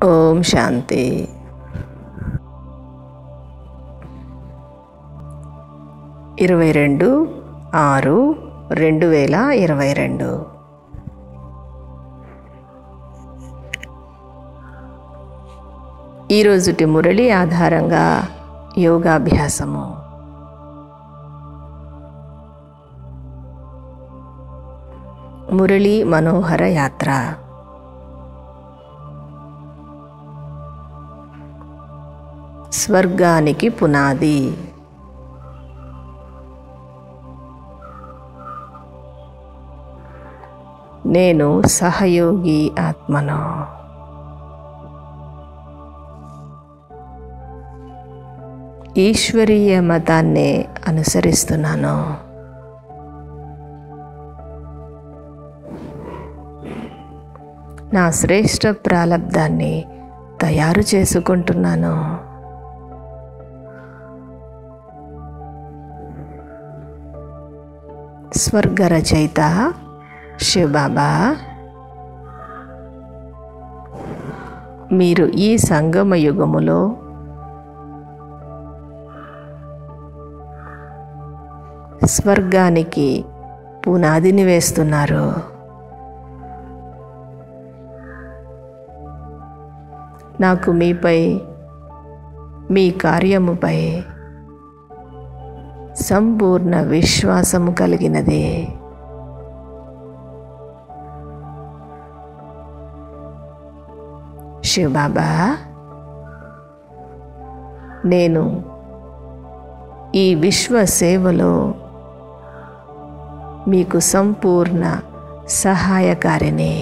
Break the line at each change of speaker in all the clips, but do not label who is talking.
ఓం శాంతి. 22/6/2022. ఈరోజుటి మురళి ఆధారంగా యోగాభ్యాసము. మురళి మనోహర యాత్ర. స్వర్గానికి పునాది. నేను సహయోగి ఆత్మను. ఈశ్వరీయ మతాన్నే అనుసరిస్తున్నాను. నా శ్రేష్ఠ ప్రాలబ్ధాన్ని తయారు చేసుకుంటున్నాను. స్వర్గ రచయిత శివబాబా, మీరు ఈ సంగమ యుగములో స్వర్గానికి పునాదిని వేస్తున్నారు. నాకు మీపై, మీ కార్యముపై సంపూర్ణ విశ్వాసము కలిగినది. శివబాబా, నేను ఈ విశ్వ సేవలో మీకు సంపూర్ణ సహాయకారిని.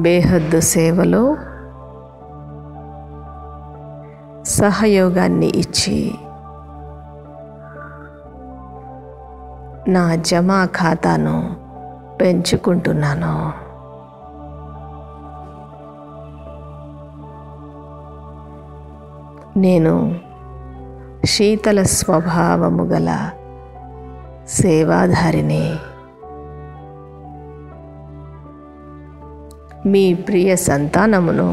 బేహద్దు సేవలో సహయోగాన్ని ఇచ్చి నా జమా ఖాతాను పెంచుకుంటున్నాను. నేను శీతల స్వభావము గల సేవాధారిని. మీ ప్రియ సంతానమును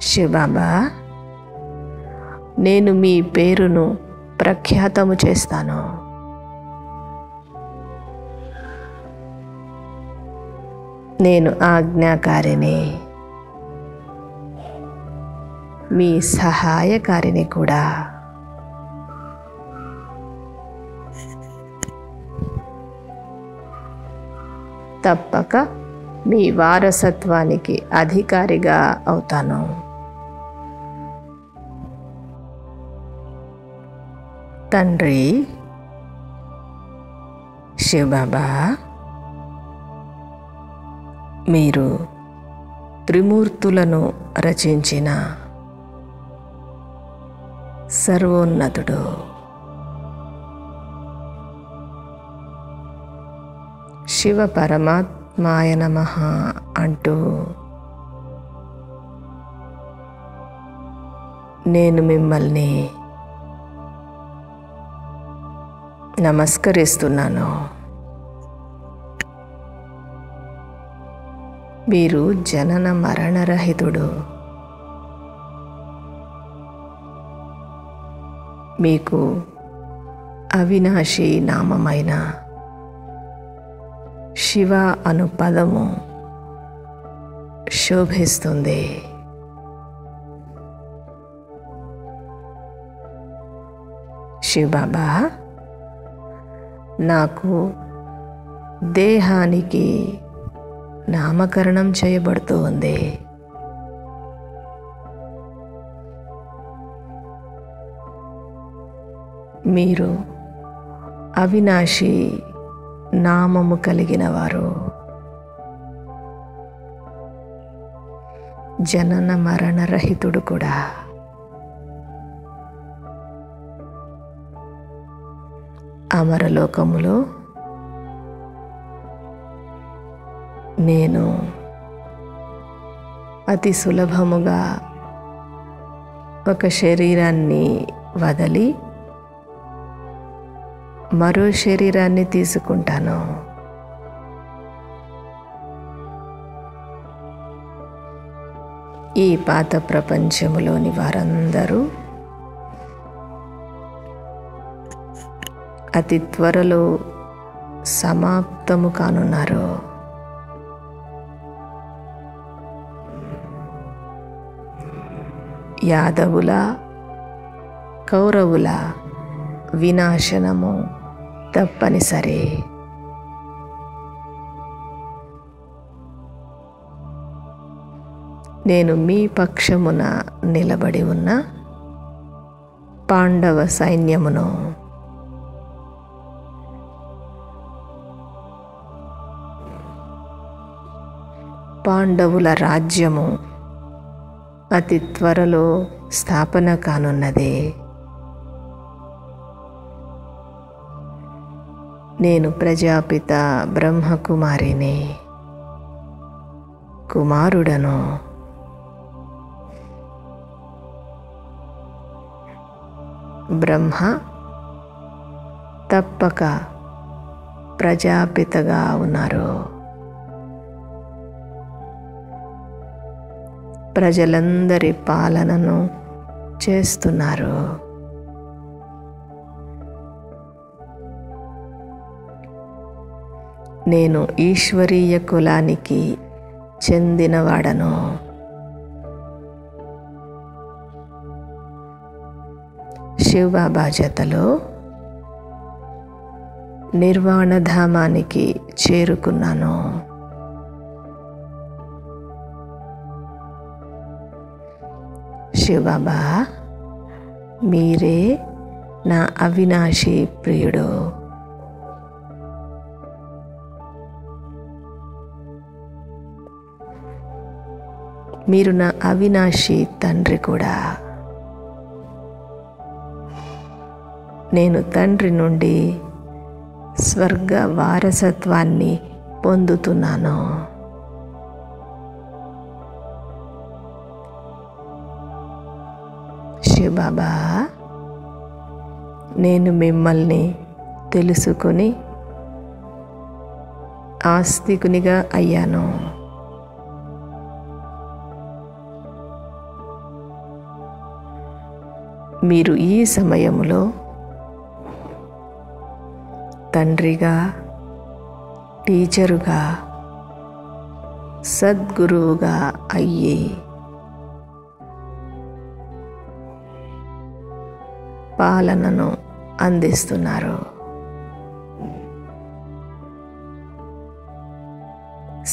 శివబాబా, నేను మీ పేరును ప్రఖ్యాతము చేస్తాను. నేను ఆజ్ఞాకారిని, మీ సహాయకారిని కూడా. తప్పక మీ వారసత్వానికి అధికారిగా అవుతాను. తండ్రి శివబాబా, మీరు త్రిమూర్తులను రచించిన సర్వోన్నతుడు. శివ పరమాత్మాయ నమః అంటూ నేను మిమ్మల్ని నమస్కరిస్తున్నాను. మీరు జనన మరణరహితుడు. మీకు అవినాశి నామమైన శివ అను పదము శోభిస్తుంది. శివబాబా, నాకు దేహానికి నామకరణం చేయబడుతూ ఉంది. మీరు అవినాశి నామము కలిగిన వారు. జనన మరణరహితుడు కూడా. అమరలోకములో నేను అతి సులభముగా ఒక శరీరాన్ని వదలి మరో శరీరాన్ని తీసుకుంటాను. ఈ పాత ప్రపంచములోని వారందరూ అతి త్వరలో సమాప్తము కానున్నారు. యాదవుల, కౌరవుల వినాశనము తప్పనిసరి. నేను మీ పక్షమున నిలబడి ఉన్న పాండవ సైన్యమును పాండవుల రాజ్యము అతి త్వరలో స్థాపన కానున్నది. నేను ప్రజాపిత బ్రహ్మకుమారిని, కుమారుడను. బ్రహ్మ తప్పక ప్రజాపితగా ఉన్నారు. ప్రజలందరి పాలనను చేస్తున్నారు. నేను ఈశ్వరీయ కులానికి చెందినవాడను. శివబాబా జతలో నిర్వాణధామానికి చేరుకున్నాను. శివబాబా, మీరే నా అవినాశి ప్రియుడు. మీరు నా అవినాశి తండ్రి కూడా. నేను తండ్రి నుండి స్వర్గ వారసత్వాన్ని పొందుతున్నాను. శివబాబా, నేను మిమ్మల్ని తెలుసుకొని ఆస్తికునిగా అయ్యాను. మీరు ఈ సమయంలో తండ్రిగా, టీచరుగా, సద్గురువుగా అయ్యి పాలనను అందిస్తున్నారు.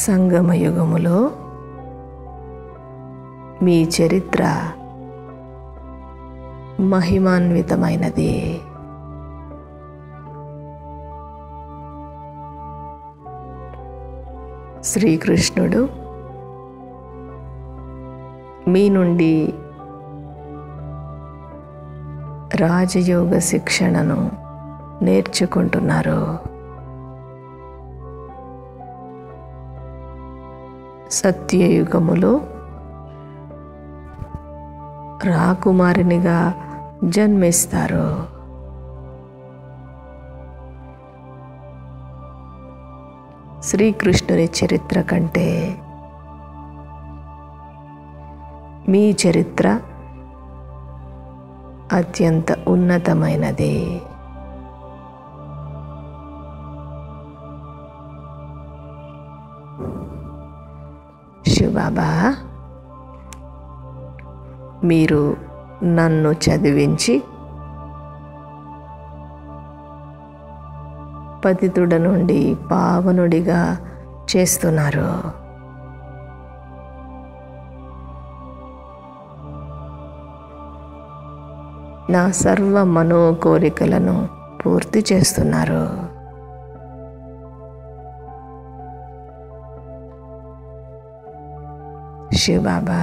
సంగమయుగములో మీ చరిత్ర మహిమాన్వితమైనది. శ్రీకృష్ణుడు మీ నుండి రాజయోగ శిక్షణను నేర్చుకుంటున్నారు. సత్యయుగములో రాకుమారినిగా జన్మిస్తారు. శ్రీకృష్ణుని చరిత్ర కంటే మీ చరిత్ర అత్యంత ఉన్నతమైనది. శివబాబా, మీరు నన్ను చదివించి పతితుడ నుండి పావనుడిగా చేస్తున్నారు. నా సర్వ మనోకోరికలను పూర్తి చేస్తున్నారు. శివబాబా,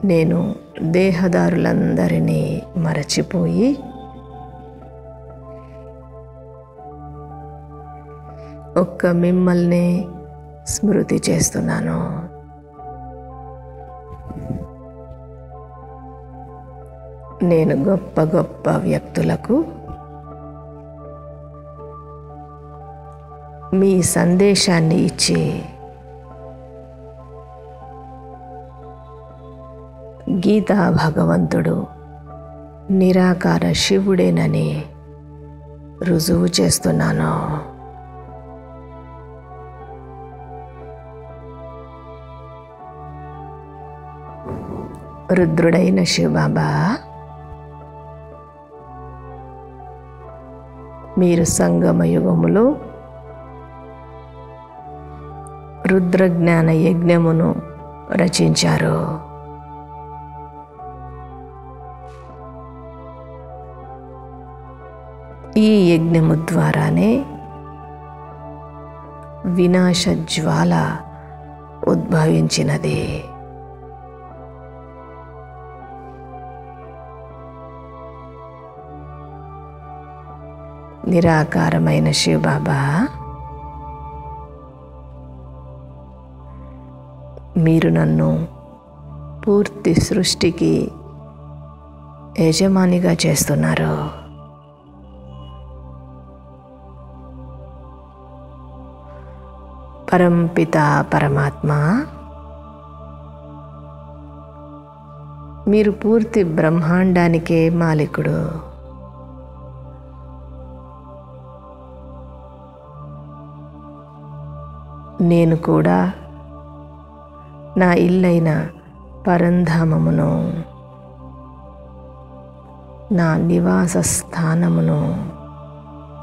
నేను దేహదారులందరినీ మరచిపోయి ఒక్క మిమ్మల్ని స్మృతి చేస్తున్నాను. నేను గొప్ప గొప్ప వ్యక్తులకు మీ సందేశాన్ని ఇచ్చి గీతా భగవంతుడు నిరాకార శివుడేనని రుజువు చేస్తున్నాను. రుద్రుడైన శివబాబా, మీరు సంగమ యుగములో రుద్రజ్ఞాన యజ్ఞమును రచించారు. ఈ యజ్ఞము ద్వారానే వినాశ జ్వాల ఉద్భవించినది. నిరాకారమైన శివబాబా, మీరు నన్ను పూర్తి సృష్టికి యజమానిగా చేస్తున్నారు. పరంపిత పరమాత్మ, మీరు పూర్తి బ్రహ్మాండానికే మాలికుడు. నేను కూడా నా ఇల్లైన పరంధామమును, నా నివాస స్థానమును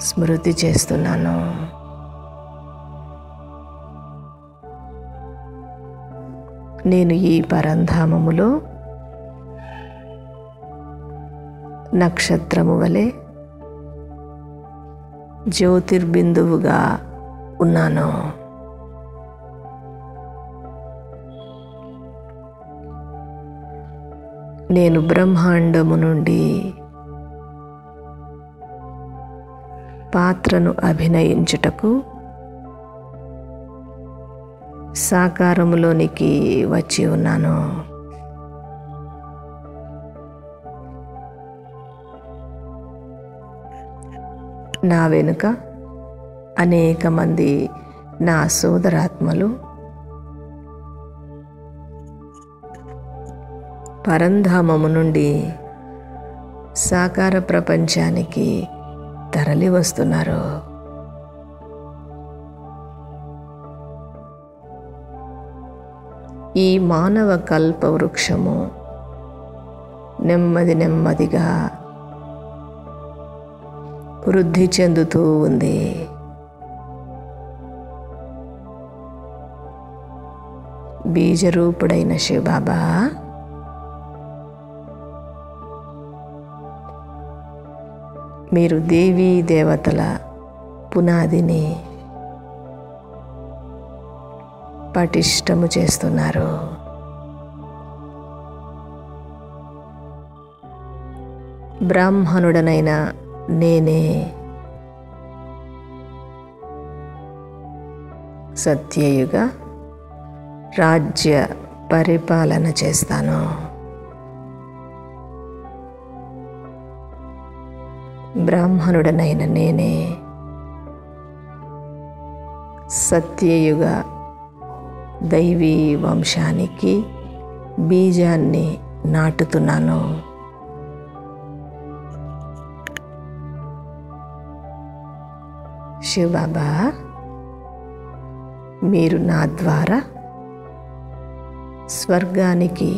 స్మృతి చేస్తున్నాను. నేను ఈ పరంధామములో నక్షత్రము వలె జ్యోతిర్బిందువుగా ఉన్నాను. నేను బ్రహ్మాండము నుండి పాత్రను అభినయించుటకు సాకారములోనికి వచ్చి ఉన్నాను. నా వెనుక అనేక మంది నా సోదరాత్మలు పరంధామము నుండి సాకార ప్రపంచానికి తరలి వస్తున్నారు. ఈ మానవ కల్ప వృక్షము నెమ్మది నెమ్మదిగా వృద్ధి చెందుతూ ఉంది. బీజరూపుడైన శివబాబా, మీరు దేవీ దేవతల పునాదిని పటిష్టము చేస్తున్నారు. బ్రాహ్మణుడనైన నేనే సత్యయుగ రాజ్య పరిపాలన చేస్తాను. బ్రాహ్మణుడనైన నేనే సత్యయుగ దైవీ వంశానికి బీజాన్ని నాటుతున్నాను. శివబాబా, మీరు నా ద్వారా స్వర్గానికి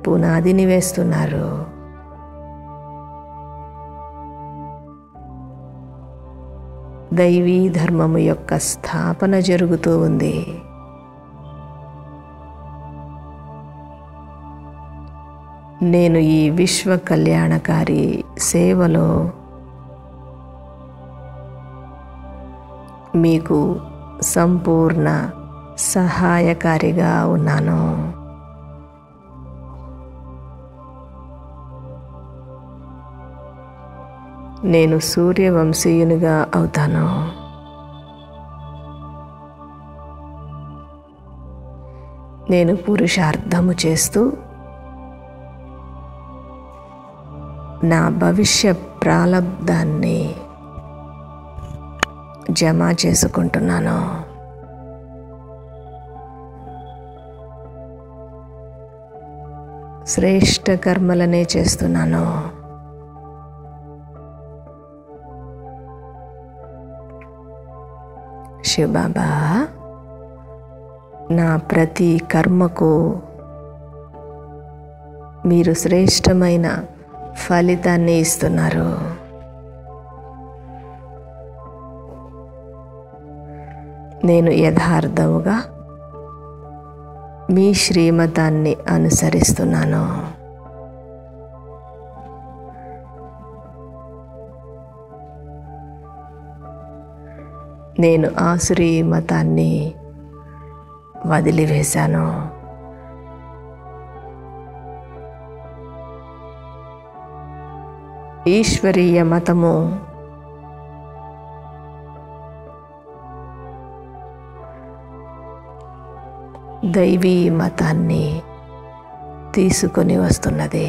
పునాదిని వేస్తున్నారు. దైవీ ధర్మము యొక్క స్థాపన జరుగుతూ ఉంది. నేను ఈ విశ్వ కళ్యాణకారి సేవలో మీకు సంపూర్ణ సహాయకారిగా ఉన్నాను. నేను సూర్యవంశీయునిగా అవుతాను. నేను పురుషార్థము చేస్తూ నా భవిష్య ప్రాలబ్ధాన్ని జమ చేసుకుంటున్నాను. శ్రేష్ఠ కర్మలనే చేస్తున్నాను. శివబాబా, నా ప్రతి కర్మకు మీరు శ్రేష్టమైన ఫలితాన్ని ఇస్తున్నారు. నేను యథార్థముగా మీ శ్రీమతాన్ని అనుసరిస్తున్నాను. నేను ఆసురీ మతాన్ని వదిలివేశాను. ఈశ్వరీయ మతము దైవీ మతాన్ని తీసుకొని వస్తున్నది.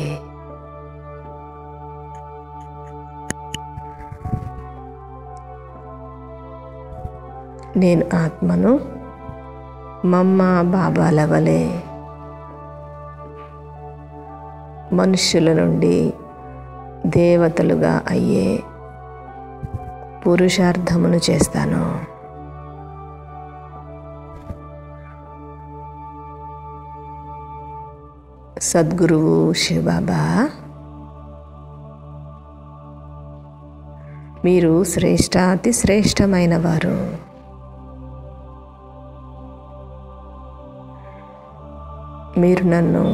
నేను ఆత్మను మమ్మ బాబాల వలె మనుష్యుల నుండి దేవతలుగా అయ్యే పురుషార్థమును చేస్తాను. సద్గురువు శివబాబా, మీరు శ్రేష్టాతి శ్రేష్టమైన వారు. మీరు నన్ను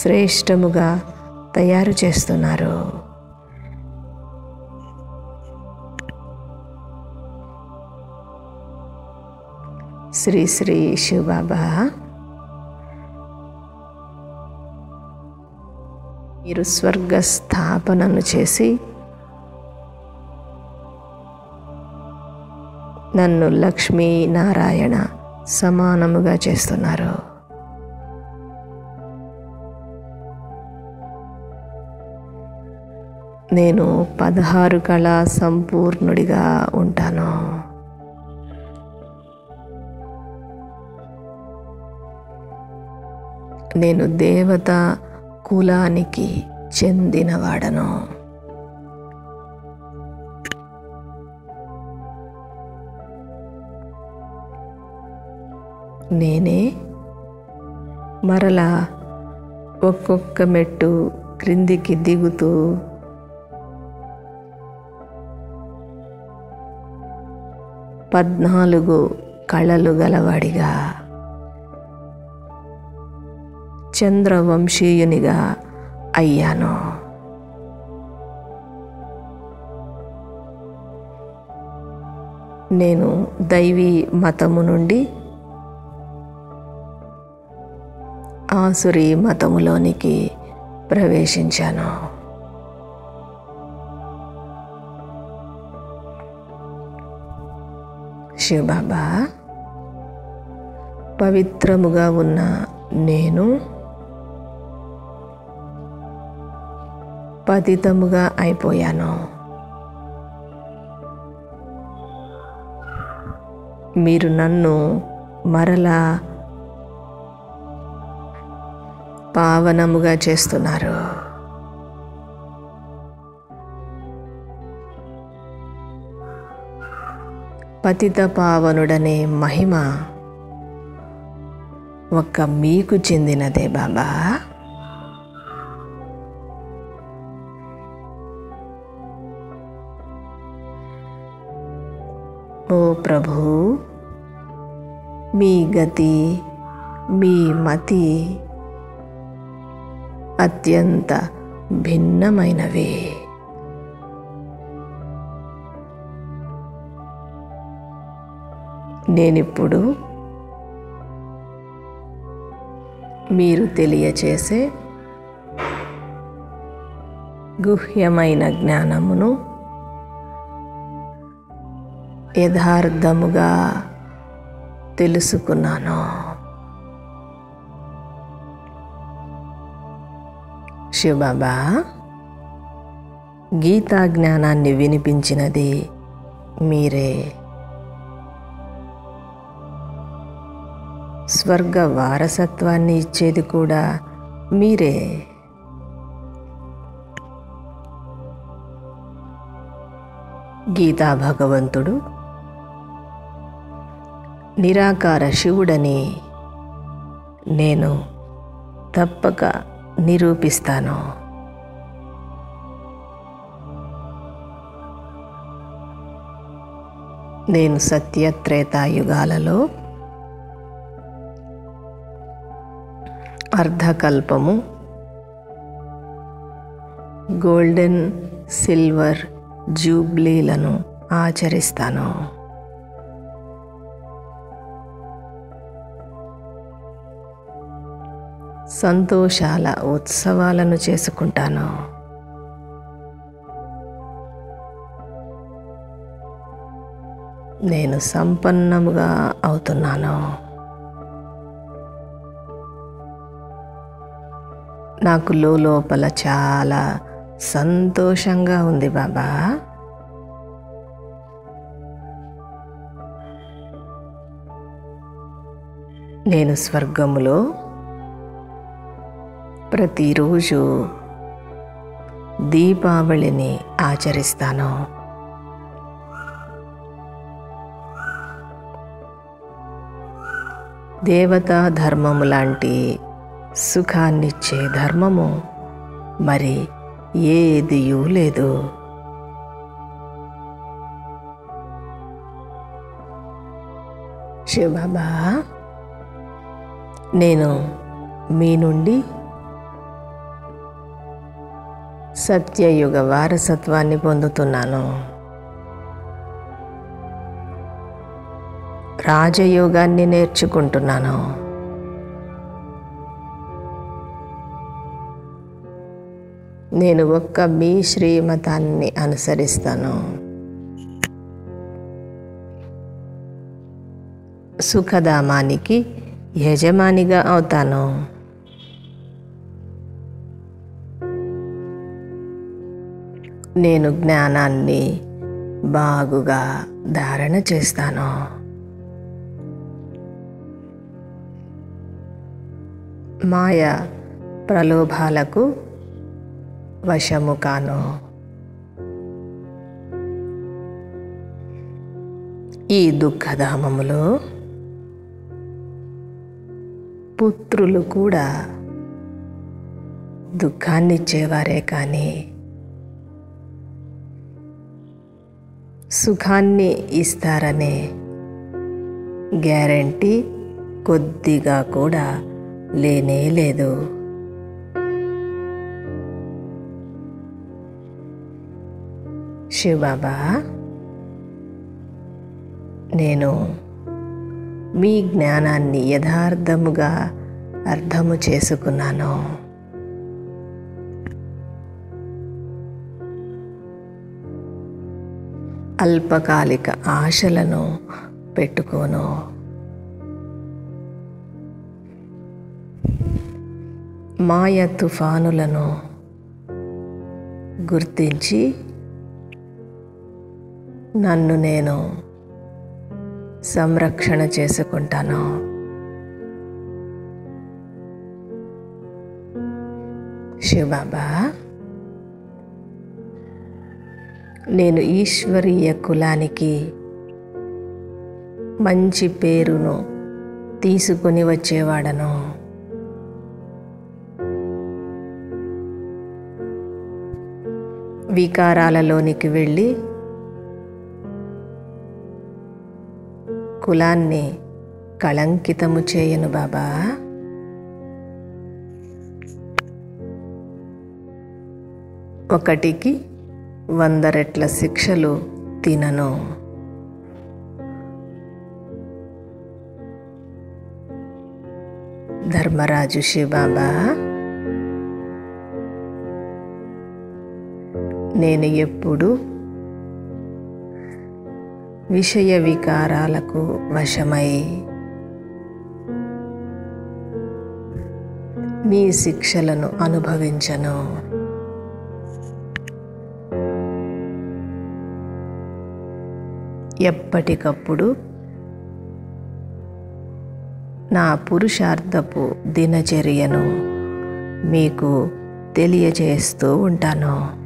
శ్రేష్టముగా తయారు చేస్తున్నారు. శ్రీ శ్రీ శివబాబా, మీరు స్వర్గ స్థాపనను చేసి నన్ను లక్ష్మీ నారాయణ సమానముగా చేస్తున్నారు. నేను 16 కళా సంపూర్ణుడిగా ఉంటాను. నేను దేవత కులానికి చెందినవాడను. నేనే మరలా ఒక్కొక్క మెట్టు క్రిందికి దిగుతూ పద్నాలుగు కళలు గలవాడిగా చంద్రవంశీయునిగా అయ్యాను. నేను దైవీ మతము నుండి ఆసురీ మతములోనికి ప్రవేశించాను. శివబాబా, పవిత్రముగా ఉన్న నేను పతితముగా అయిపోయాను. మీరు నన్ను మరలా పావనముగా చేస్తున్నారు. పతిత పావనుడనే మహిమ ఒక్క మీకు చెందినదే బాబా. ఓ ప్రభు, మీ గతి, మీ మతి అత్యంత భిన్నమైనవి. నేనిప్పుడు మీరు తెలియచేసే గుహ్యమైన జ్ఞానమును యథార్థముగా తెలుసుకున్నాను. శివబాబా, గీతా జ్ఞానాన్ని వినిపించినది మీరే. స్వర్గ వారసత్వాన్ని ఇచ్చేది కూడా మీరే. గీతా భగవంతుడు నిరాకార శివుడని నేను తప్పక నిరూపిస్తాను. నేను సత్యత్రేతాయుగాలలో అర్ధకల్పము, గోల్డెన్, సిల్వర్ జూబ్లీలను ఆచరిస్తాను. సంతోషాల ఉత్సవాలను చేసుకుంటాను. నేను సంపన్నముగా అవుతున్నాను. నాకు లోపల చాలా సంతోషంగా ఉంది బాబా. నేను స్వర్గములో ప్రతిరోజు దీపావళిని ఆచరిస్తాను. దేవతా ధర్మము లాంటి సుఖాన్నిచ్చే ధర్మము మరి ఏదియూ లేదు. శివబాబా, నేను మీ నుండి సత్యయుగ వారసత్వాన్ని పొందుతున్నాను. రాజయోగాన్ని నేర్చుకుంటున్నాను. నేను ఒక్క మీ శ్రీమతాన్ని అనుసరిస్తాను. సుఖధామానికి యజమానిగా అవుతాను. నేను జ్ఞానాన్ని బాగుగా ధారణ చేస్తాను. మాయ ప్రలోభాలకు వశము కాను. ఈ దుఃఖధామములో పుత్రులు కూడా దుఃఖాన్నిచ్చేవారే కానీ సుఖాన్ని ఇస్తారనే గ్యారంటీ కొద్దిగా కూడా లేనే లేదు. శివబాబా, నేను మీ జ్ఞానాన్ని యథార్థముగా అర్థము చేసుకున్నాను. అల్పకాలిక ఆశలను పెట్టుకోను. మాయ తుఫానులను గుర్తించి నన్ను నేను సంరక్షణ చేసుకుంటాను. శివబాబా, నేను ఈశ్వరీయ కులానికి మంచి పేరును తీసుకుని వచ్చేవాడను. వికారాలలోనికి వెళ్ళి కులాన్ని కళంకితము చేయను బాబా. ఒకటికి 100 రెట్ల శిక్షలు తినను. ధర్మరాజు శివబాబా, నేను ఎప్పుడు విషయ వికారాలకు వశమై మీ శిక్షలను అనుభవించను. ఎప్పటికప్పుడు నా పురుషార్థపు దినచర్యను మీకు తెలియజేస్తూ ఉంటాను.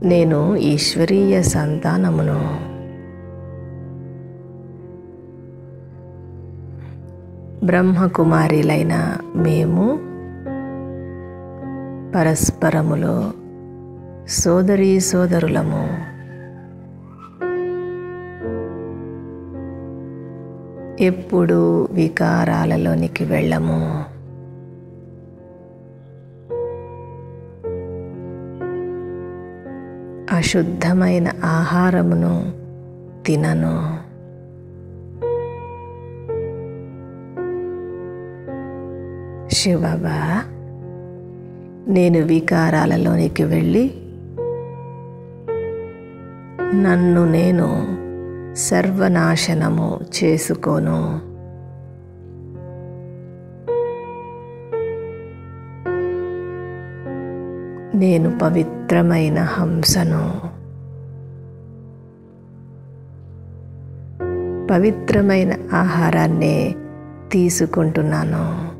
నేను ఈశ్వరీయ సంతానమును. బ్రహ్మకుమారిలైన మేము పరస్పరములో సోదరీ సోదరులము. ఎప్పుడూ వికారాలలోనికి వెళ్ళము. అశుద్ధమైన ఆహారమును తినను. శివబాబా, నేను వికారాలలోనికి వెళ్ళి నన్ను నేను సర్వనాశనము చేసుకోను. నేను పవిత్రమైన హంసను. పవిత్రమైన ఆహారాన్నే తీసుకుంటున్నాను.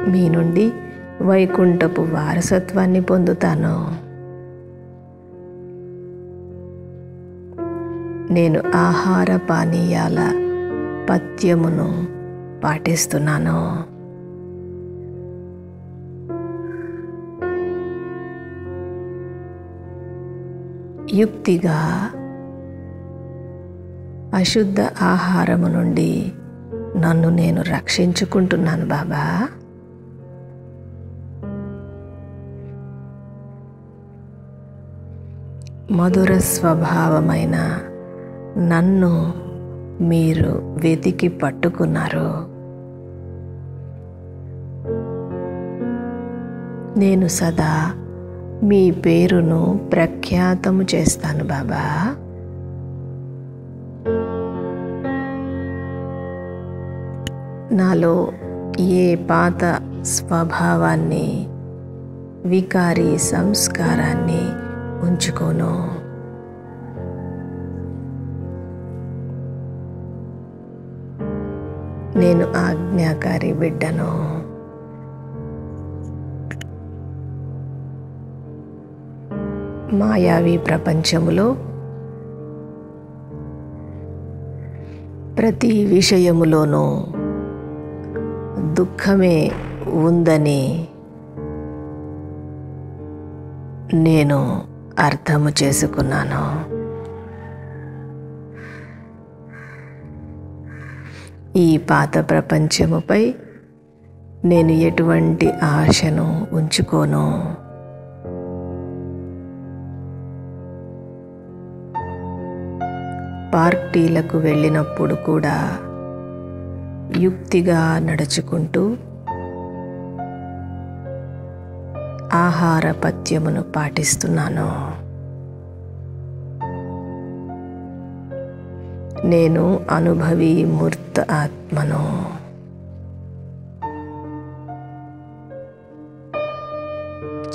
మీ నుండి వైకుంఠపు వారసత్వాన్ని పొందుతాను. నేను ఆహార పానీయాల పథ్యమును పాటిస్తున్నాను. యుక్తిగా అశుద్ధ ఆహారము నుండి నన్ను నేను రక్షించుకుంటున్నాను బాబా. మధుర స్వభావమైన నన్ను మీరు వెతికి పట్టుకున్నారు. నేను సదా మీ పేరును ప్రఖ్యాతము చేస్తాను బాబా. నాలో ఏ పాత స్వభావాన్ని, వికారి సంస్కారాన్ని ఉంచుకోను. నేను ఆజ్ఞాకారి బిడ్డను. మాయావి ప్రపంచములో ప్రతి విషయములోనూ దుఃఖమే ఉందని నేను అర్థము చేసుకున్నాను. ఈ పాత ప్రపంచముపై నేను ఎటువంటి ఆశను ఉంచుకోను. పార్టీలకు వెళ్ళినప్పుడు కూడా యుక్తిగా నడుచుకుంటూ ఆహార పథ్యమును పాటిస్తున్నాను. నేను అనుభవి మూర్త ఆత్మను.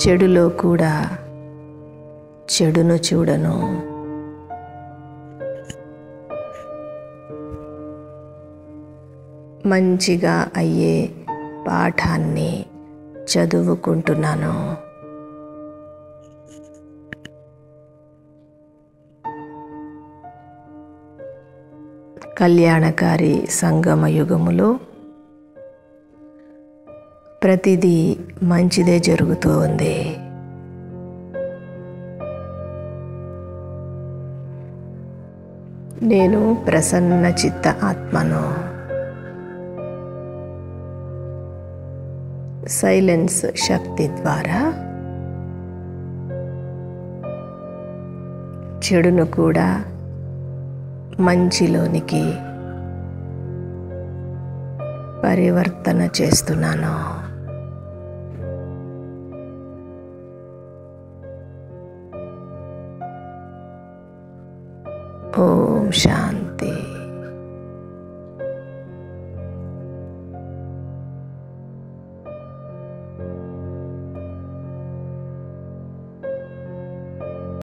చెడులో కూడా చెడును చూడను. మంచిగా అయ్యే పాఠాన్ని చదువుకుంటున్నాను. కళ్యాణకారి సంగమ యుగములో ప్రతిదీ మంచిదే జరుగుతూ ఉంది. నేను ప్రసన్న చిత్త ఆత్మను. సైలెన్స్ శక్తి ద్వారా చెడును కూడా మంచిలోనికి పరివర్తన చేస్తున్నాను. ఓం శాంతి.